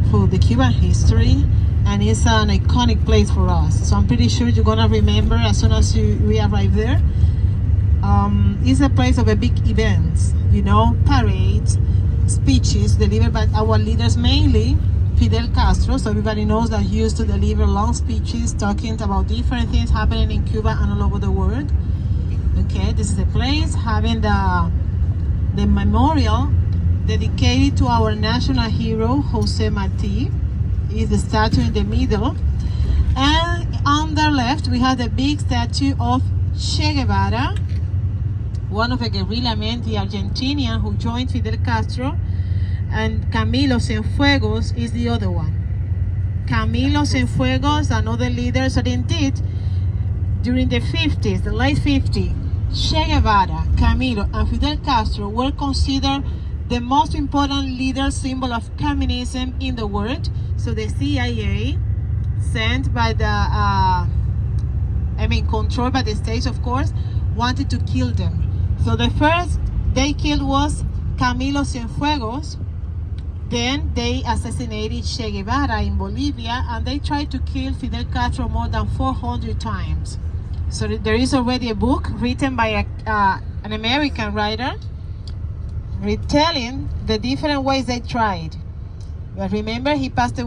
for the Cuban history, and it's an iconic place for us. So I'm pretty sure you're gonna remember as soon as we arrive there. It's a place of a big events, parades, speeches delivered by our leaders, mainly Fidel Castro. So everybody knows that he used to deliver long speeches talking about different things happening in Cuba and all over the world. Okay, this is a place having the memorial dedicated to our national hero Jose Marti. Is the statue in the middle, and on the left we have the big statue of Che Guevara, one of the guerrilla men, the Argentinian who joined Fidel Castro, and Camilo Cienfuegos is the other one. Camilo Cienfuegos, another leader. So indeed, during the 50s, the late 50s, Che Guevara, Camilo, and Fidel Castro were considered the most important leader symbol of communism in the world. So the CIA, sent by controlled by the States, of course, wanted to kill them. So the first they killed was Camilo Cienfuegos. Then they assassinated Che Guevara in Bolivia, and they tried to kill Fidel Castro more than 400 times. So there is already a book written by an American writer retelling the different ways they tried. But remember, he passed away